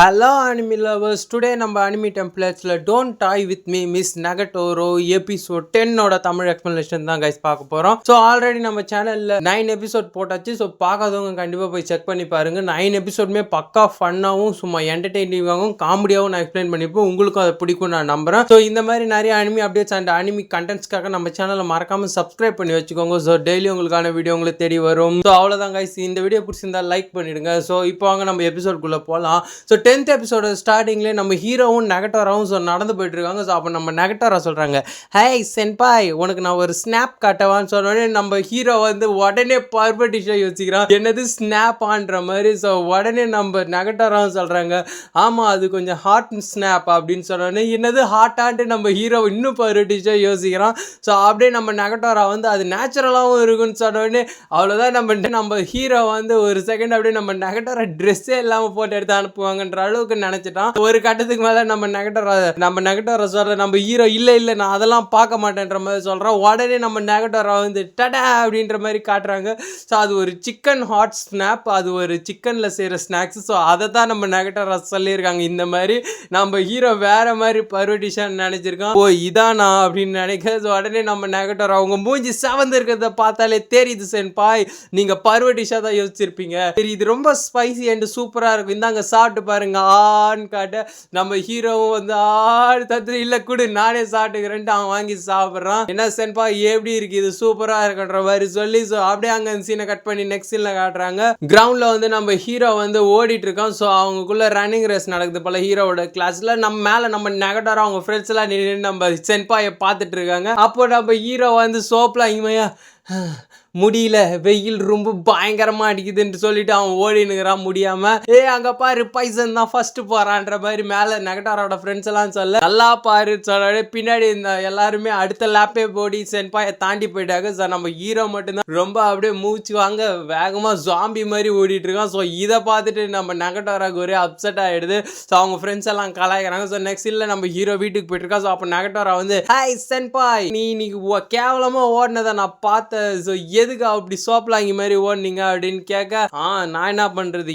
Hello anime lovers, today நம்ம anime templates don't tie with me Miss Nagatoro episode 10 ஓட Tamil explanation தான் guys பார்க்க போறோம். So already நம்ம சேனல்ல 9 எபிசோட் போட்டாச்சு. So பார்க்காதவங்க கண்டிப்பா போய் செக் பண்ணி பாருங்க. 9 எபிசோடுமே பக்கா ஃபன்னாவும் சும்மா என்டர்டெய்னிங்காகவும் காமெடியாவும் நான் எக்ஸ்பிளைன் பண்ணிப்போம். உங்களுக்கும் அது பிடிக்கும் நான் நம்புறேன். ஸோ இந்த மாதிரி நிறைய அனிமி அப்டேட்ஸ் அண்ட் அனிமி கண்டென்ட்ஸ்க்காக நம்ம சேனலை மறக்காம சப்ஸ்கிரைப் பண்ணி வச்சுக்கோங்க. ஸோ டெய்லி உங்களுக்கான வீடியோ உங்களுக்கு தேடி வரும். ஸோ அவ்வளோதான் guys, இந்த வீடியோ பிடிச்சிருந்தா லைக் பண்ணிடுங்க. ஸோ இப்போ வாங்க நம்ம எபிசோட்குள்ளே போகலாம். ஸோ 10th எபிசோட ஸ்டார்டிங்லேயே நம்ம ஹீரோவும் நெகட்டாராவும் ஸோ நடந்து போயிட்டு இருக்காங்க. ஸோ அப்போ நம்ம நெகட்டாரா சொல்கிறாங்க, ஹே சென்பாய் உனக்கு நான் ஒரு ஸ்னாப் காட்டவான்னு சொன்னோடனே நம்ம ஹீரோ வந்து உடனே பர்வட்டிஷாக யோசிக்கிறான், என்னது ஸ்னாப் ஆன்ற மாதிரி. ஸோ உடனே நம்ம நெகட்டாராவும் சொல்கிறாங்க, ஆமாம் அது கொஞ்சம் ஹாட் ஸ்னாப் அப்படின்னு சொன்னோடனே என்னது ஹாட்டான்ட்டு நம்ம ஹீரோ இன்னும் பர்வட்டிஷாக யோசிக்கிறான். ஸோ அப்படியே நம்ம நெகட்டாரா வந்து அது நேச்சுரலாகவும் இருக்குன்னு சொன்னோடனே அவ்வளோதான் நம்ம ஹீரோ வந்து ஒரு செகண்ட் அப்படியே நம்ம நெகட்டாரா ட்ரெஸ்ஸே இல்லாமல் போட்டு எடுத்து அனுப்புவாங்கன்ற அளவுக்கு நினைச்சிட்டான். ஒரு கட்டத்துக்கு மேல நம்ம நெகட்டாரா சொல்ற நம்ம ஹீரோ இல்ல நான் அதெல்லாம் பார்க்க மாட்டேன்ற மாதிரி சொல்றான். உடனே நம்ம நெகட்டாரா வந்து டடா அப்படின்ற மாதிரி காட்டுறாங்க. ஸோ அது ஒரு சிக்கன் ஹாட் ஸ்னாப், அது ஒரு சிக்கன்ல செய்யற ஸ்நாக்ஸ். ஸோ அதை தான் நம்ம நெகட்டாரா சொல்லியிருக்காங்க. இந்த மாதிரி நம்ம ஹீரோ வேற மாதிரி பர்வட்டிஷான்னு நினைச்சிருக்கான். ஓ இதானா அப்படின்னு நினைக்கிறது. உடனே நம்ம நெகட்டாரா அவங்க மூஞ்சி செவந்து இருக்கிறத பார்த்தாலே தெரியுது சென்பாய் நீங்க பர்வட்டிஷா தான் யோசிச்சிருப்பீங்க. சரி இது ரொம்ப ஸ்பைசி அண்ட் சூப்பரா இருக்கும், இந்தாங்க சாப்பிட்டு பாருங்க ஆன்னு காட்ட நம்ம ஹீரோவும் வந்து ஆடு தத்து இல்ல கூட நானே சாப்பிட்டுக்கிறேன்ட்டு அவன் வாங்கி சாப்பிட்றான். என்ன சென்பா எப்படி இருக்கு இது சூப்பரா இருக்குன்ற மாதிரி சொல்லி ஸோ அப்படியே அங்கே சீனை கட் பண்ணி நெக்ஸ்ட் சீன்ல காட்டுறாங்க. கிரவுண்ட்ல வந்து நம்ம ஹீரோ வந்து ஓடிட்டு இருக்கான். ஸோ அவங்களுக்குள்ள ரன்னிங் ரேஸ் நடக்குது போல ஹீரோவோட கிளாஸ்ல. நம்ம மேல நம்ம நெகட்டாரா அவங்க ஃப்ரெண்ட்ஸ் எல்லாம் நின்று நம்ம சென்பாயை பார்த்துட்டு இருக்காங்க. அப்போ நம்ம ஹீரோ வந்து சோப்ல இமையா முடியல வெயில் ரொம்ப பயங்கரமா அடிக்குதுன்னு சொல்லிட்டு அவன் ஓடினுக்கிறான் முடியாம. அங்க பாரு பைசன் தான் ஃபர்ஸ்ட் போறான்ற மாதிரி மேல நெகட்டாரோட ஃப்ரெண்ட்ஸ் எல்லாம் சொல்ல நல்லா பாரு சொல்ல பின்னாடி இந்த எல்லாருமே அடுத்த லேப்பே போடி சென்பாயை தாண்டி போயிட்டாங்க. ஸோ நம்ம ஹீரோ மட்டும்தான் ரொம்ப அப்படியே மூச்சு வாங்க வேகமா ஜாம்பி மாதிரி ஓடிட்டு இருக்கான். ஸோ இதை பார்த்துட்டு நம்ம நெகட்டாராக்கு ஒரே அப்செட் ஆயிடுது. ஸோ அவங்க ஃப்ரெண்ட்ஸ் எல்லாம் கலாய்க்கிறாங்க. ஸோ நெக்ஸ்ட் இல்ல நம்ம ஹீரோ வீட்டுக்கு போயிட்டு இருக்கா. ஸோ அப்போ நெகட்டாரா வந்து ஹாய் சென்பாய் நீ இன்னைக்கு கேவலமா ஓடினதை நான் பார்த்தேன். ஸோ எதுக்கு அப்படி சோப்லாங்கி மாதிரி ஓடுனீங்க அப்படின்னு கேட்க, நான் என்ன பண்றது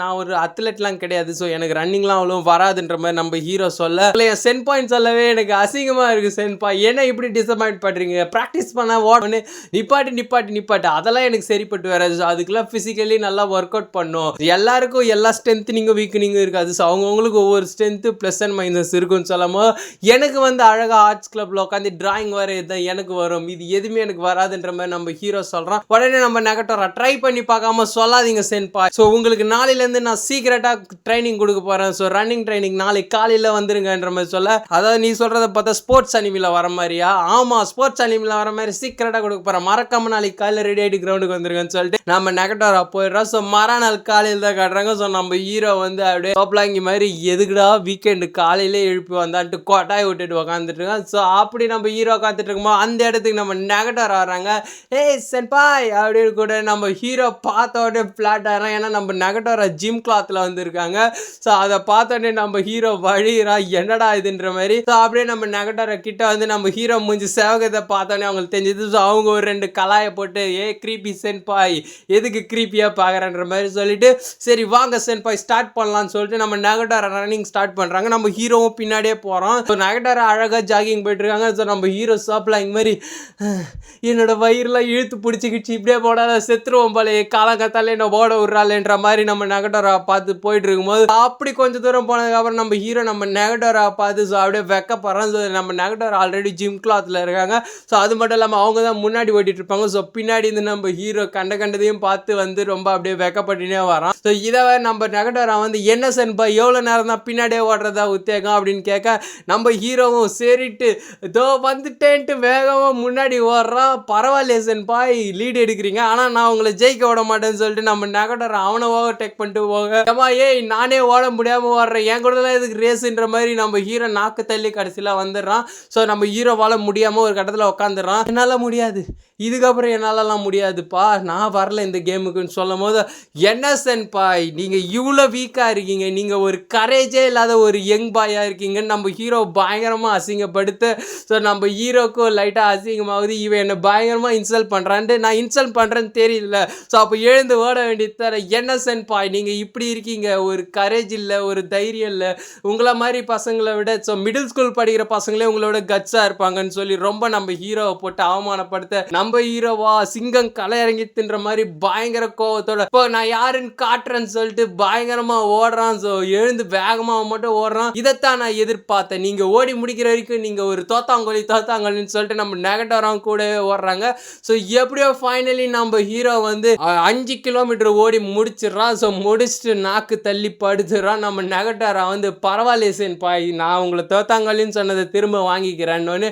நான் ஒரு அத்லெட்லாம் கிடையாது, ஸோ எனக்கு ரன்னிங்லாம் அவ்வளோ வராதுன்ற மாதிரி நம்ம ஹீரோ சொல்ல என் சென் பாயிண்ட் சொல்லவே எனக்கு அசிங்கமா இருக்கு சென்பா என்ன இப்படி டிசப்பாயிண்ட் பண்றீங்க, ப்ராக்டிஸ் பண்ண ஓடனே நிப்பாட்டு அதெல்லாம் எனக்கு சரிப்பட்டு வராது. அதுக்கெல்லாம் பிசிக்கலி நல்லா ஒர்க் அவுட் பண்ணும். எல்லாருக்கும் எல்லா ஸ்ட்ரென்த்னிங்கும் வீக்னிங்கும் இருக்காது. ஸோ அவங்கவுங்களுக்கு ஒவ்வொரு ஸ்ட்ரென்த்து ப்ளஸ் அண்ட் மைனஸ் இருக்குன்னு சொல்லாமோ எனக்கு வந்து அழகா ஆர்ட்ஸ் கிளப்ல உட்காந்து டிராயிங் வரையதான் எனக்கு வரும், இது எதுவுமே எனக்கு வராதுன்ற மாதிரி நம்ம ஹீரோ சொல்றான். உடனே நம்ம நெகட்டாரா ட்ரை பண்ணி பார்க்காம சொல்லாதீங்க சென்பா, ஸோ உங்களுக்கு நாளையிலேருந்து நான் சீக்கிரட்டா ட்ரைனிங் கொடுக்க போறேன். ஸோ ரன்னிங் ட்ரைனிங் நாளைக்கு காலையில் வந்துருங்கன்ற மாதிரி சொல்ல, அதாவது நீ சொல்றதை பார்த்தா ஸ்போர்ட்ஸ் அனிமில வர மாதிரியா? ஆமா ஸ்போர்ட்ஸ் அனிமில வர மாதிரி சீக்கிரட்டா கொடுக்க போறேன், மறக்காம நாளைக்கு காலையில் ரெடி ஆகிட்டு கிரவுண்டுக்கு வந்துருங்கன்னு சொல்லிட்டு நம்ம நெகட்டாரா போயிடுறோம். ஸோ மறுநாள் காலையில் தான் காட்டுறாங்க. ஸோ நம்ம ஹீரோ வந்து அப்படியே சோப்லாங்கி மாதிரி எதுக்குடா வீக்கெண்டு காலையிலே எழுப்பி வந்தான்ட்டு கோட்டாய் விட்டுட்டு உக்காந்துட்டு இருக்கான். ஸோ அப்படி நம்ம ஹீரோ உட்காந்துட்டு இருக்கும்போது அந்த இடத்துக்கு நம்ம நெகட்டாரா வராங்க. ஏய் சென்பாய் அப்படின்னு கூட நம்ம ஹீரோ பார்த்தோடனே ஃப்ளாட் ஆகிறான். ஏன்னா நம்ம நெகட்டாரா ஜிம் கிளாத்தில் வந்துருக்காங்க. ஸோ அதை பார்த்தோடனே நம்ம ஹீரோ வழிகிறா என்னடா இதுன்ற மாதிரி. ஸோ அப்படியே நம்ம நெகட்டாரா கிட்ட வந்து நம்ம ஹீரோ மூஞ்சி சேவகத்தை பார்த்தோன்னே அவங்களுக்கு தெரிஞ்சது. ஸோ அவங்க ஒரு 2 கலாயை போட்டு க்ரீப்பி சென்பாய் எதுக்கு க்ரீப்பியாக பார்க்குறன்ற மாதிரி சொல்லிட்டு சரி வாங்க சென்பாய் ஸ்டார்ட் பண்ணலான்னு சொல்லிட்டு நம்ம நெகட்டாரா ரன்னிங் ஸ்டார்ட் பண்ணுறாங்க. நம்ம ஹீரோவும் பின்னாடியே போகிறோம். ஸோ நெகட்டாரா அழகாக ஜாகிங் போயிட்டு இருக்காங்க. ஸோ நம்ம ஹீரோ சாப்பிடலாம் இங்கே மாதிரி என்னோட வயிறுலாம் இழுத்து பிடிச்சிக்கிச்சு இப்படியே போடாத செத்துருவோம் போல காலங்கத்தாலே என்ன ஓட விடுறாள்ன்ற மாதிரி நம்ம நெகட்டாரா பார்த்து போயிட்டு இருக்கும்போது அப்படி கொஞ்சம் தூரம் போனதுக்கப்புறம் நம்ம ஹீரோ நம்ம நெகட்டாரா பார்த்து ஸோ அப்படியே வெக்கப்படுறோம். ஸோ நம்ம நெகட்டாரா ஆல்ரெடி ஜிம் கிளாத்தில் இருக்காங்க. ஸோ அது மட்டும் இல்லாமல் அவங்க தான் முன்னாடி ஓட்டிட்டு இருப்பாங்க. ஸோ பின்னாடி இருந்து நம்ம ஹீரோ கண்டதையும் பார்த்து வந்து ரொம்ப அப்படியே வெக்கப்பட்டுனே வரான். ஸோ இதை நம்ம நெகட்டாரா வந்து என்ன சென்பா எவ்வளோ நேரம் தான் பின்னாடியே ஓடுறதா உத்தேகம் அப்படின்னு கேட்க நம்ம ஹீரோவும் சரிட்டு இதோ வந்துட்டேன்ட்டு வேகமாக முன்னாடி ஓடுறான். பரவாயில்ல சென்பாய் லீடு எடுக்கிறீங்க, ஆனால் நான் உங்களை ஜெயிக்க விட மாட்டேன்னு சொல்லிட்டு நம்ம நெகட்டாரா அவனை டேக் பண்ணிட்டு போக நானே ஓட முடியாமல் ஓடுறேன் என் கூட இதுக்கு ரேஸுன்ற மாதிரி நம்ம ஹீரோ நாக்கு தள்ளி கடைசியில் வந்துடுறான். ஸோ நம்ம ஹீரோவால் முடியாமல் ஒரு கட்டத்தில் உட்காந்துடுறான். என்னால் முடியாது இதுக்கப்புறம் என்னாலலாம் முடியாதுப்பா, நான் வரல இந்த கேமுக்குன்னு சொல்லும் போது, என்ன சென்பாய் நீங்கள் இவ்வளோ வீக்காக இருக்கீங்க, நீங்கள் ஒரு கரேஜே இல்லாத ஒரு யங் பாயாக இருக்கீங்கன்னு நம்ம ஹீரோ பயங்கரமாக அசிங்கப்படுத்து. ஸோ நம்ம ஹீரோக்கும் லைட்டாக அசிங்கமாகுது, இவன் என்னை பயங்கரமாக இன்சல்ட் பண்ணுறான்ட்டு. நான் இன்சல்ட் பண்ணுறேன்னு தெரியல. ஸோ அப்போ எழுந்து ஓட வேண்டியது தர, என்ன சென்பாய் நீங்கள் இப்படி இருக்கீங்க, ஒரு கரேஜ் இல்லை, ஒரு தைரியம் இல்லை, உங்களை மாதிரி பசங்களை விட ஸோ மிடில் ஸ்கூல் படிக்கிற பசங்களே உங்களோட கட்ஸாக இருப்பாங்கன்னு சொல்லி ரொம்ப நம்ம ஹீரோவை போட்டு அவமானப்படுத்த, நம்ம ஹீரோவா சிங்கம் களை இறங்கி தின்ற மாதிரி பயங்கர கோவத்தோட இப்போ நான் யாருன்னு காட்டுறேன்னு சொல்லிட்டு பயங்கரமா ஓடுறான். ஸோ எழுந்து வேகமா மட்டும் ஓடுறான். இதைத்தான் நான் எதிர்பார்த்தேன், நீங்க ஓடி முடிக்கிற வரைக்கும் நீங்க ஒரு தோத்தாங்கொல்லின்னு சொல்லிட்டு நம்ம நெகட்டோரம் கூட ஓடுறாங்க. ஸோ எப்படியோ ஃபைனலி நம்ம ஹீரோ வந்து 5 கிலோமீட்டர் ஓடி முடிச்சிடறான். ஸோ முடிச்சுட்டு நாக்கு தள்ளி படுத்துறான். நம்ம நெகட்டோரா வந்து பரவாயில்ல பாய், நான் உங்களை தோத்தாங்கொல்லின்னு சொன்னதை திரும்ப வாங்கிக்கிறேன்னு,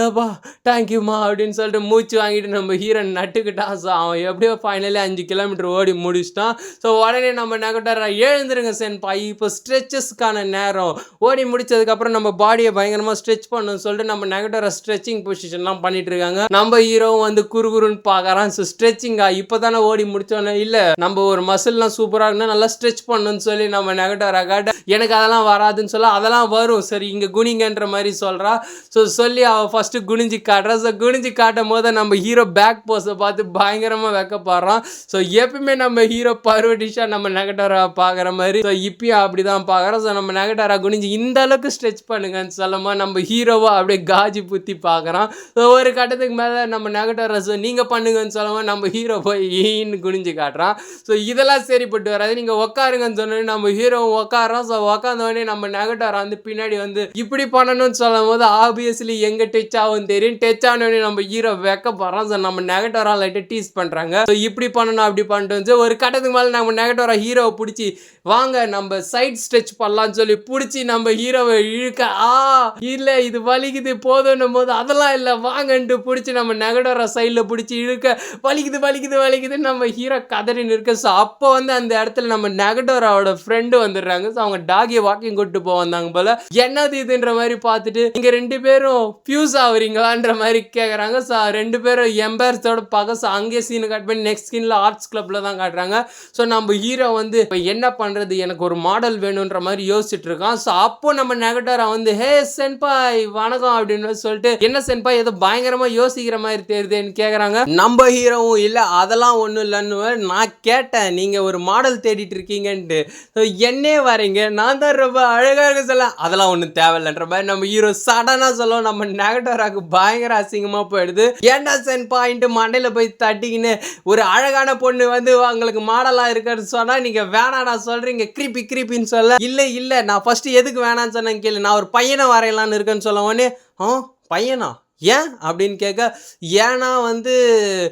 அப்பா தேங்க்யூமா அப்படின்னு சொல்லிட்டு மூச்சு வாங்கிட்டு நம்ம ஹீரோ நட்டுக்கிட்டான். ஸோ அவன் எப்படியோ ஃபைனலி 5 கிலோமீட்டர் ஓடி முடிச்சிட்டான். ஸோ உடனே நம்ம நெகட்டோரா எழுந்துருங்க சென்பாய், இப்போ ஸ்ட்ரெச்சஸ்க்கான நேரம். ஓடி முடிச்சதுக்கப்புறம் நம்ம பாடியை பயங்கரமாக ஸ்ட்ரெச் பண்ணணும்னு சொல்லிட்டு நம்ம நெகட்டோரா ஸ்ட்ரெச்சிங் பொசிஷன்லாம் பண்ணிட்டு இருக்காங்க. நம்ம ஹீரோவும் வந்து குறுகுறுன்னு பார்க்குறான். ஸோ ஸ்ட்ரெச்சிங்கா இப்போ தானே ஓடி முடிச்சோன்னே, இல்லை நம்ம ஒரு மசில்லாம் சூப்பராக இருக்குன்னா நல்லா ஸ்ட்ரெச் பண்ணணும்னு சொல்லி நம்ம நெகட்டோரா காட்ட, எனக்கு அதெல்லாம் வராதுன்னு சொல்ல, அதெல்லாம் வரும் சரி இங்கே குனிங்கன்ற மாதிரி சொல்கிறா. ஸோ சொல்லி அவள் ஃபஸ்ட்டு குனிஞ்சு காட்டுறா. ஸோ குனிஞ்சு காட்டும் போது நம்ம ஹீரோ பேக் போஸை பார்த்து பயங்கரமாக வெக்கப்படுறான். ஸோ எப்பயுமே நம்ம ஹீரோ பர்வடிஷாக நம்ம நெகட்டோரா பார்க்குற மாதிரி, ஸோ இப்பயும் அப்படி தான் பார்க்குறோம். ஸோ நம்ம நெகட்டோரா குனிஞ்சு இந்த அளவுக்கு ஸ்ட்ரெச் பண்ணுங்கன்னு சொல்லும்போது நம்ம ஹீரோவை அப்படியே காஜி புத்தி பார்க்குறான். ஸோ ஒரு கட்டத்துக்கு மேலே நம்ம நெகட்டோரா ஸோ நீங்கள் பண்ணுங்கன்னு சொல்லும்போது நம்ம ஹீரோ போய் ஈன்னு குனிஞ்சு காட்டுறான். ஸோ இதெல்லாம் சரிப்பட்டு வராது, நீங்கள் உட்காருங்கன்னு சொன்னோன்னே நம்ம ஹீரோ உட்காடுறான். ஸோ உட்காந்தோடனே நம்ம நெகட்டோரா வந்து பின்னாடி வந்து இப்படி பண்ணணும்னு சொல்லும் போது ஆப்வியஸ்லி எங்கே டச் ஆகும் தெரியும். டச் ஆனோடனே நம்ம ஹீரோ வெக்கப்படுறான். ஸோ நம்ம நெகட்டோரா லைட்டாக டீஸ் பண்ணுறாங்க. ஸோ இப்படி பண்ணணும் அப்படி பண்ணிட்டு ஒரு கட்டத்துக்கு மேலே நம்ம நெகட்டோரா ஹீரோவை பிடிச்சி வாங்க நம்ம சைட் ஸ்ட்ரெச் பண்ணலாம்னு சொல்லி பிடிச்சி நம்ம ஹீரோவை இழுக்க, இல்லை இது வலிக்குது போதுன்னும் போது அதெல்லாம் இல்லை வாங்கன்ட்டு பிடிச்சி நம்ம நெகட்டோரா சைடில் பிடிச்சி இழுக்க, வலிக்குதுன்னு நம்ம ஹீரோ கதறின்னு இருக்க. ஸோ அப்போ வந்து அந்த இடத்துல நம்ம நெகட்டோராவோட ஃப்ரெண்டு வந்துடுறாங்க. ஸோ அவங்க டாகியை வாக்கிங் கூட்டு போவாங்க போல. என்னது இதுன்ற மாதிரி பார்த்துட்டு இங்கே 2 பேரும் ஃபியூஸ் ஆகுறீங்களான்ற மாதிரி கேட்குறாங்க. ஸோ 2 பேரும் எம்பேர்ஸோட பார்க்க. ஸோ அங்கேயே சீனை கட் பண்ணி நெக்ஸ்ட் சீனில் ஆர்ட்ஸ் கிளப்பில் தான் காட்டுறாங்க. ஸோ நம்ம ஹீரோ வந்து இப்போ என்ன பண்ணுறது, எனக்கு ஒரு மாடல் வேணுன்ற மாதிரி யோசிச்சுட்டு இருக்கான். ஸோ அப்போ நம்ம நெகட்டோரா வந்து ஹே சென்பாய் வணக்கம் அப்படின்னு சொல்லிட்டு, என்ன சென்பாய் ஏதோ பயங்கரமாக யோசிக்கிற மாதிரி தெரியுதுன்னு கேட்குறாங்க. நம்ம ஹீரோவும் இல்லை அதெல்லாம் ஒன்றும் இல்லைன்னு, நான் கேட்டேன் நீங்கள் ஒரு மாடல் தேடிட்டு இருக்கீங்கன்ட்டு, என்னே வரீங்க நான் தான் ரொம்ப அழகாக இருக்க சொல்ல, அதெல்லாம் ஒன்றும் தேவையில்லைன்ற மாதிரி நம்ம ஹீரோ சடனாக சொல்லுவோம். நம்ம நெகட்டோராக்கு பயங்கர அசிங்கமாக போயிடுது. ஏன்டா சென்பாயின்ட்டு மண்டையில் போய் தட்டிக்கின்னு ஒரு அழகான பொண்ணு வந்து உங்களுக்கு மாடலாக இருக்குன்னு சொன்னால் நீங்கள் வேணாடா சொல்கிறீங்க கிரிப்பின்னு சொல்ல, இல்லை நான் ஃபஸ்ட்டு எதுக்கு வேணான்னு சொன்னேன் கேளு, நான் ஒரு பையனை வரையலான்னு இருக்கேன்னு சொல்ல உடனே பையனா ஏன் அப்படின்னு கேட்க, ஏன்னா வந்து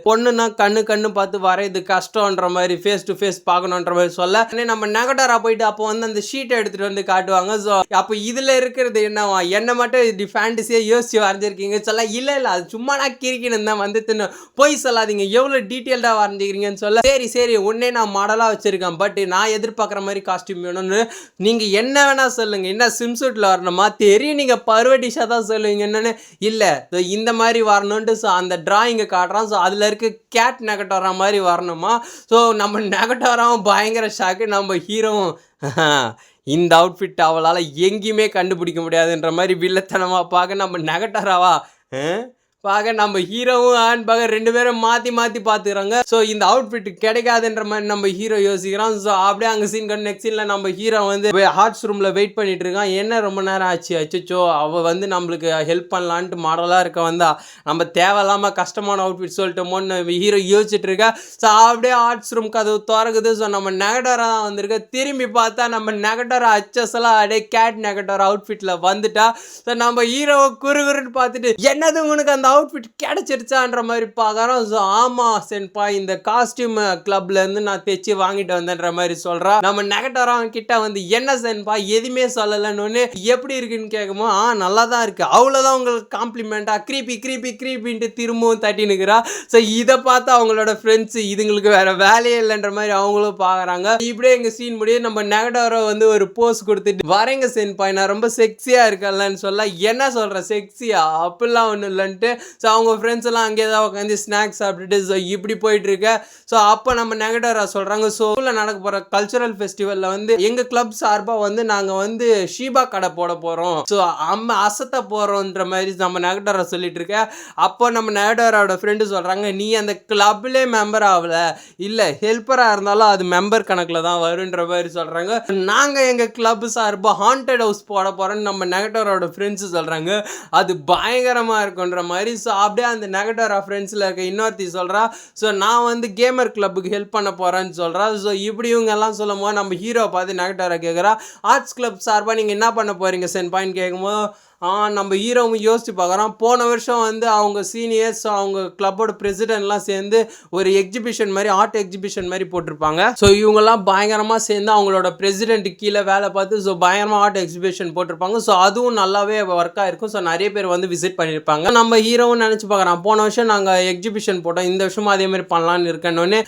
பொண்ணுன்னா கண்ணு பார்த்து வரைது கஷ்டன்ற மாதிரி ஃபேஸ் டு ஃபேஸ் பார்க்கணுன்ற மாதிரி சொல்ல, நம்ம நெகட்டோரா போயிட்டு அப்போ வந்து அந்த ஷீட்டை எடுத்துகிட்டு வந்து காட்டுவாங்க. ஸோ அப்போ இதில் இருக்கிறது என்னவா, என்ன மட்டும் இப்படி ஃபேண்டஸியாக யோசிச்சு வரைஞ்சிருக்கீங்க சொல்ல, இல்லை அது சும்மா நான் கிரிக்கின்னு தான் வந்து போய் சொல்லாதீங்க எவ்வளோ டீட்டெயில்டாக வரைஞ்சிக்கிறீங்கன்னு சொல்ல, சரி உன்னே நான் மாடலாக வச்சுருக்கேன், பட் நான் எதிர்பார்க்குற மாதிரி காஸ்டியூம் வேணும்னு நீங்கள் என்ன வேணால் சொல்லுங்கள், என்ன ஸ்விம்சூட்டில் வரணுமா தெரியும், நீங்கள் பர்வடிஷாக தான் சொல்லுவீங்க என்னன்னு, இல்லை இந்த மாதிரி வரணுன்ட்டு. ஸோ அந்த டிராயிங்கை காட்டுறான். ஸோ அதில் இருக்க கேட் நெகட்டோரா மாதிரி வரணுமா. ஸோ நம்ம நெகட்டோராவும் பயங்கர ஷாக்கு, நம்ம ஹீரோவும் இந்த அவுட்ஃபிட் அவளால் எங்கேயுமே கண்டுபிடிக்க முடியாதுன்ற மாதிரி வில்லத்தனமாக பார்க்க, நம்ம நெகட்டோராவா பார்க்க நம்ம ஹீரோவும் ஆன் பார்க்க 2 பேரும் மாற்றி பார்த்துக்கிறாங்க. ஸோ இந்த அவுட்ஃபிட் கிடைக்காதுன்ற மாதிரி நம்ம ஹீரோ யோசிக்கிறான். ஸோ அப்படியே அங்கே சீன் நெக்ஸ்ட் சீனில் நம்ம ஹீரோ வந்து ஹார்ட்ஸ் ரூமில் வெயிட் பண்ணிட்டு இருக்கான். என்ன ரொம்ப நேரம் ஆச்சு, அச்சோ அவள் வந்து நம்மளுக்கு ஹெல்ப் பண்ணலான்ட்டு மாடலாக இருக்க வந்தா நம்ம தேவையில்லாமல் கஷ்டமான அவுட்ஃபிட் சொல்லிட்டோமோன்னு ஹீரோ யோசிச்சுட்டு இருக்கா. ஸோ அப்படியே ஹார்ட்ஸ் ரூம் கதவு திறக்குது. ஸோ நம்ம நெகட்டோரா தான் வந்திருக்க. திரும்பி பார்த்தா நம்ம நெகட்டோரா அச்சஸெல்லாம் அப்படியே கேட் நெகட்டோரா அவுட்ஃபிட்டில் வந்துட்டா. ஸோ நம்ம ஹீரோவை குறுன்னு பார்த்துட்டு என்னது உனக்கு அந்த அவுட்ஃபிட் கிடைச்சிருச்சான்ற மாதிரி பார்க்குறோம். ஸோ ஆமாம் சென்பாய் இந்த காஸ்டியூம் கிளப்லேருந்து நான் தைச்சி வாங்கிட்டு வந்தேன்ற மாதிரி சொல்கிறா. நம்ம நெகட்டோரா கிட்ட வந்து என்ன சென்பாய் எதுவுமே சொல்லலைன்னு, எப்படி இருக்குன்னு கேட்குமோ நல்லா தான் இருக்குது, அவ்வளோதான் உங்களுக்கு காம்ப்ளிமெண்ட்டாக கிரீப்பின்ட்டு திரும்பவும் தட்டினுக்கிறா. ஸோ இதை பார்த்து அவங்களோட ஃப்ரெண்ட்ஸு இதுங்களுக்கு வேறு வேலையே இல்லைன்ற மாதிரி அவங்களும் பார்க்குறாங்க. இப்படியே எங்கள் சீன் முடியும். நம்ம நெகட்டோரா வந்து ஒரு போஸ் கொடுத்துட்டு வரேங்க சென்பாய் நான் ரொம்ப செக்ஸியாக இருக்கலன்னு சொல்ல, என்ன சொல்கிற செக்ஸியா அப்படிலாம் ஒன்றும் இல்லைன்ட்டு ஸோ அவங்க ஃப்ரெண்ட்ஸ் எல்லாம் அங்கே தான் உட்காந்து ஸ்நாக்ஸ் சாப்பிட்டுட்டு ஸோ இப்படி போயிட்டு இருக்க. ஸோ அப்போ நம்ம நெகட்டரா சொல்கிறாங்க, ஸோ ஸ்கூலில் நடக்க போகிற கல்ச்சுரல் ஃபெஸ்டிவலில் வந்து எங்கள் கிளப் சார்பாக வந்து நாங்கள் வந்து ஷீபா கடை போட போகிறோம், ஸோ அசத்த போகிறோன்ற மாதிரி நம்ம நெகட்டரா சொல்லிட்டு இருக்க. அப்போ நம்ம நெகட்டராவோட ஃப்ரெண்டு சொல்கிறாங்க, நீ அந்த கிளப்லேயே மெம்பர் ஆகல, இல்லை ஹெல்ப்பராக இருந்தாலும் அது மெம்பர் கணக்கில் தான் வருன்ற மாதிரி சொல்கிறாங்க. நாங்கள் எங்கள் கிளப் சார்பாக ஹாண்டட் ஹவுஸ் போட போகிறோன்னு நம்ம நெகட்டரோட ஃப்ரெண்ட்ஸு சொல்கிறாங்க, அது பயங்கரமாக இருக்குன்ற மாதிரி. ஸோ அப்படியே அந்த நெகட்டரா ஃப்ரெண்ட்ஸில் இருக்க இன்னொருத்தி சொல்கிறா, ஸோ நான் வந்து கேமர் கிளப்புக்கு ஹெல்ப் பண்ண போகிறேன்னு சொல்கிறா. ஸோ இப்படி இவங்க எல்லாம் சொல்லும் போது நம்ம ஹீரோ பார்த்து நெகட்டரா கேட்குறா, ஆர்ட்ஸ் கிளப் சார்பாக நீங்கள் என்ன பண்ண போகிறீங்க சென் பாயிண்ட் கேட்கும்போது நம்ம ஹீரோவும் யோசிச்சு பார்க்குறோம். போன வருஷம் வந்து அவங்க சீனியர்ஸ் அவங்க கிளப்போட பிரசிடென்ட்லாம் சேர்ந்து ஒரு எக்ஸிபிஷன் மாதிரி ஆர்ட் எக்ஸிபிஷன் மாதிரி போட்டிருப்பாங்க. ஸோ இவங்கெல்லாம் பயங்கரமாக சேர்ந்து அவங்களோட பிரசிடென்ட்டு கீழே வேலை பார்த்து ஸோ பயங்கரமாக ஆர்ட் எக்ஸிபிஷன் போட்டிருப்பாங்க. ஸோ அதுவும் நல்லாவே ஒர்க்காக இருக்கும். ஸோ நிறைய பேர் வந்து விசிட் பண்ணியிருப்பாங்க. நம்ம ஹீரோவும் நினச்சி பார்க்குறான், போன வருஷம் நாங்கள் எக்ஸிபிஷன் போட்டோம், இந்த வருஷமும் அதே மாதிரி பண்ணலான்னு இருக்கேன்னு.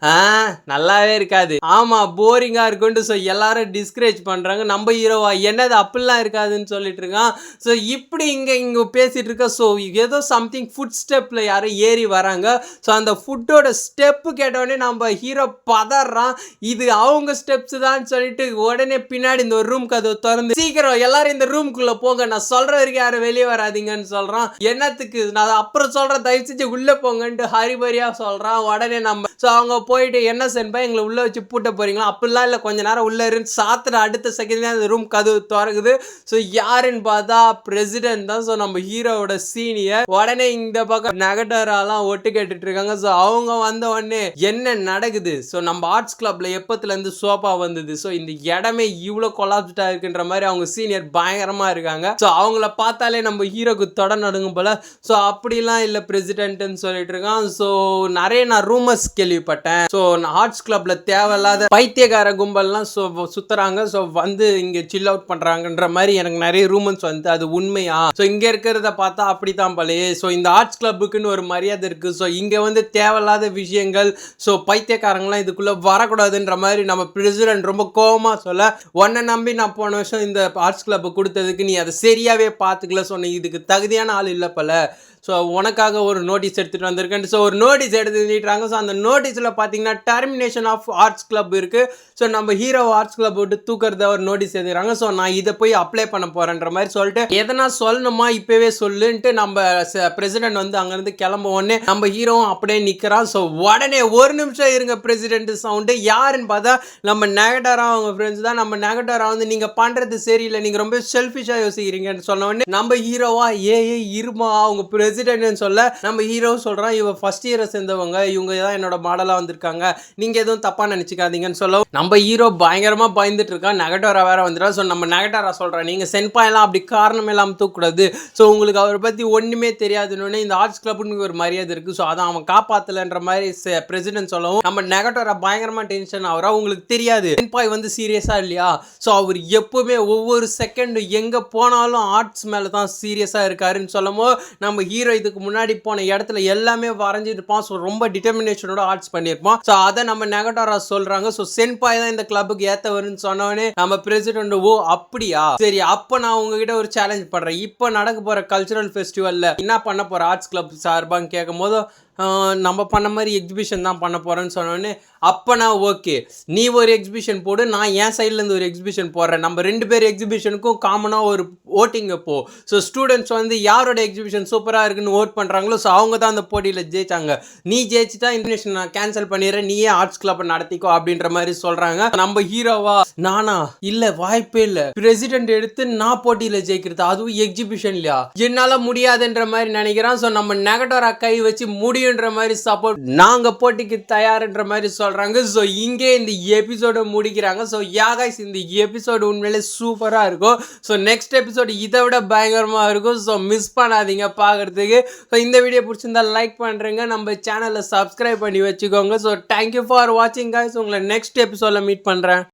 நல்லாவே இருக்காது, ஆமாம் போரிங்காக இருக்குன்ட்டு ஸோ எல்லாரும் டிஸ்கரேஜ் பண்ணுறாங்க. நம்ம ஹீரோவா என்னது அப்படிலாம் இருக்காதுன்னு சொல்லிட்டு இருக்கான். ஸோ இப்படி இங்கே பேசிட்டு இருக்க. ஸோ ஏதோ சம்திங் ஃபுட் ஸ்டெப்பில் யாரும் ஏறி வராங்க. ஸோ அந்த ஃபுட்டோட ஸ்டெப்பு கேட்டோடனே நம்ம ஹீரோ பதறான், இது அவங்க ஸ்டெப்ஸ் தான் சொல்லிட்டு உடனே பின்னாடி இந்த ஒரு ரூம் கதவு திறந்து, சீக்கிரம் எல்லாரும் இந்த ரூம்குள்ளே போங்க, நான் சொல்கிற வரைக்கும் யாரும் வெளியே வராதிங்கன்னு சொல்கிறான். என்னத்துக்கு, நான் அப்புறம் சொல்கிறேன், தயவு செஞ்சு உள்ளே போங்கன்ட்டு ஹரிபரியாக சொல்கிறான். உடனே நம்ம ஸோ அவங்க போயிட்டு என்ன சென்பா எங்களை உள்ளே வச்சு பூட்ட போகிறீங்களா, அப்படிலாம் இல்லை, கொஞ்ச நேரம் உள்ளே இருந்து சாத்துற அடுத்த செகண்ட் அந்த ரூம் கதவு திறக்குது. ஸோ யாருன்னு பார்த்தா பிரசிடென்ட் தான். ஸோ நம்ம ஹீரோவோட சீனியர். உடனே இந்த பக்கம் நெகட்டராலாம் ஒட்டு கேட்டுட்டு இருக்காங்க. ஸோ அவங்க வந்த உடனே என்ன நடக்குது, ஸோ நம்ம ஆர்ட்ஸ் கிளப்ல எப்பத்துலேருந்து சோபா வந்தது, ஸோ இந்த இடமே இவ்வளோ கொலாப்ஸ்டா இருக்குன்ற மாதிரி அவங்க சீனியர் பயங்கரமா இருக்காங்க. ஸோ அவங்கள பார்த்தாலே நம்ம ஹீரோக்கு தொட நடுங்கும் போல. ஸோ அப்படிலாம் இல்லை பிரசிடென்ட்னு சொல்லிட்டு இருக்கான். ஸோ நிறைய நான் ரூமர்ஸ் கேள்விப்பட்டேன், ஸோ ஆர்ட்ஸ் கிளப்ல தேவையில்லாத பைத்தியக்கார கும்பல்லாம் சுத்துறாங்க, ஸோ வந்து இங்க சில் அவுட் பண்றாங்கன்ற மாதிரி எனக்கு நிறைய ரூமர்ஸ் வந்து அது உண்மையா, ஸோ இங்க இருக்கிறத பார்த்தா அப்படித்தான் பழைய. ஸோ இந்த ஆர்ட்ஸ் கிளப்புக்குன்னு ஒரு மரியாதை இருக்கு. ஸோ இங்க வந்து தேவையில்லாத விஷயங்கள், ஸோ பைத்தியக்காரங்களாம் இதுக்குள்ள வரக்கூடாதுன்ற மாதிரி நம்ம பிரசிடென்ட் ரொம்ப கோபமா சொல்ல, உன்னை நம்பி நான் போன வருஷம் இந்த ஆர்ட்ஸ் கிளப் கொடுத்ததுக்கு நீ அதை சரியாவே பார்த்துக்கல, ஸோ நீ இதுக்கு தகுதியான ஆள் இல்லை போல, ஸோ உனக்காக ஒரு நோட்டீஸ் எடுத்துகிட்டு வந்திருக்கேன். ஸோ ஒரு நோட்டீஸ் எடுத்துட்டாங்க. ஸோ அந்த நோட்டீஸில் பார்த்தீங்கன்னா டெர்மினேஷன் ஆஃப் ஆர்ட்ஸ் கிளப் இருக்குது. ஸோ நம்ம ஹீரோ ஆர்ட்ஸ் கிளப் விட்டு தூக்கிறத ஒரு நோட்டீஸ் எழுதுறாங்க. ஸோ நான் இதை போய் அப்ளை பண்ண போகிறேன்ற மாதிரி சொல்லிட்டு, எதனா சொல்லணுமா இப்போவே சொல்லுன்ட்டு நம்ம பிரசிடென்ட் வந்து அங்கேருந்து கிளம்ப உடனே நம்ம ஹீரோவும் அப்படியே நிற்கிறான். ஸோ உடனே ஒரு நிமிஷம் இருங்க பிரசிடென்ட் சவுண்டு, யாருன்னு பார்த்தா நம்ம நெகட்டரா அவங்க ஃப்ரெண்ட்ஸ் தான். நம்ம நெகட்டரா வந்து நீங்கள் பண்ணுறது சரியில்லை, நீங்கள் ரொம்ப செல்ஃபிஷாக யோசிக்கிறீங்கன்னு சொன்ன உடனே நம்ம ஹீரோவா இருமா அவங்க பிரசிடென்ட்னு சொல்ல, நம்ம ஹீரோ சொல்றான், இவ ஃபர்ஸ்ட் இயரை சேர்ந்தவங்க, இவங்க தான் என்னோட மாடலா வந்திருக்காங்க, நீங்க எதுவும் தப்பா நினைச்சுக்காதீங்கன்னு சொல்ல நம்ம ஹீரோ பயங்கரமா பயந்துட்டு இருக்கான். நெகட்டரா வேற வந்துடுறா. ஸோ நம்ம நெகட்டரா சொல்றேன், நீங்க சென்பாய் எல்லாம் அப்படி காரணம் இல்லாமல் தூக்கக்கூடாது, ஸோ உங்களுக்கு அவரை பத்தி ஒண்ணுமே தெரியாதுன்னு, இந்த ஆர்ட்ஸ் கிளப்னு ஒரு மரியாதை இருக்கு, ஸோ அதான் அவன் காப்பாத்தலன்ற மாதிரி பிரசிடென்ட் சொல்லவும் நம்ம நெகட்டரா பயங்கரமா டென்ஷன் ஆகிறா. உங்களுக்கு தெரியாது சென்பாய் வந்து சீரியஸா இல்லையா, ஸோ அவர் எப்பவுமே ஒவ்வொரு செகண்ட் எங்க போனாலும் ஆர்ட்ஸ் மேல தான் சீரியஸா இருக்காருன்னு சொல்லமோ நம்ம ஹீரோ இதுக்கு முன்னாடி போன இடத்துல எல்லாமே வரைஞ்சிருப்பான். ஸோ ரொம்ப டிட்டர்மினேஷனோட ஆர்ட்ஸ் பண்ணியிருப்பான். ஸோ அதை நம்ம நெகட்டரா சொல்றாங்க. ஸோ சென்பாய் தான் இந்த கிளப்புக்கு ஏத்தவருன்னு சொன்னவனே நம்ம பிரசிடென்ட், ஓ அப்படியா, சரி அப்ப நான் உங்ககிட்ட ஒரு சேலஞ்ச் பண்றேன், இப்போ நடக்க போற கல்ச்சுரல் ஃபெஸ்டிவல்ல என்ன பண்ண போற ஆர்ட்ஸ் கிளப் சார்பான்னு கேட்கும் போது நம்ம பண்ண மாதிரி எக்ஸிபிஷன் தான் பண்ண போகிறேன்னு சொன்னோடனே, அப்போ நான் ஓகே நீ ஒரு எக்ஸிபிஷன் போடு, நான் என் சைட்லேருந்து ஒரு எக்ஸிபிஷன் போடுறேன், நம்ம 2 பேர் எக்ஸிபிஷனுக்கும் காமனாக ஒரு ஓட்டிங் அப்போ, ஸோ ஸ்டூடெண்ட்ஸ் வந்து யாரோட எக்ஸிபிஷன் சூப்பராக இருக்குன்னு ஓட் பண்ணுறாங்களோ ஸோ அவங்க தான் அந்த போட்டியில் ஜெயிச்சாங்க, நீ ஜெயிச்சுட்டா இன்விடேஷன் நான் கேன்சல் பண்ணிடுறேன், நீயே ஆர்ட்ஸ் கிளப்பை நடத்திக்கோ அப்படின்ற மாதிரி சொல்கிறாங்க. நம்ம ஹீரோவா, நானா இல்லை வாய்ப்பே இல்லை, பிரசிடென்ட் எடுத்து நான் போட்டியில் ஜெயிக்கிறது, அதுவும் எக்ஸிபிஷன் இல்லையா, என்னால் முடியாதுன்ற மாதிரி நினைக்கிறான். ஸோ நம்ம நெகட்டரா கை வச்சு முடியுன்ற மாதிரி சப்போர்ட், நாங்க போட்டிக்கு தயார்ன்ற மாதிரி சொல்றாங்க. ஸோ இங்கே இந்த எபிசோட முடிக்கிறாங்க. ஸோ கைஸ் இந்த எபிசோடு உண்மையிலே சூப்பரா இருக்கும். ஸோ நெக்ஸ்ட் எபிசோடு இதை விட பயங்கரமா இருக்கும். ஸோ மிஸ் பண்ணாதீங்க பார்க்கறதுக்கு. ஸோ இந்த வீடியோ பிடிச்சிருந்தா லைக் பண்றீங்க, நம்ம சேனலை சப்ஸ்கிரைப் பண்ணி வச்சுக்கோங்க. ஸோ தேங்க்யூ ஃபார் வாட்சிங் கைஸ். உங்களை நெக்ஸ்ட் எபிசோட்ல மீட் பண்றேன்.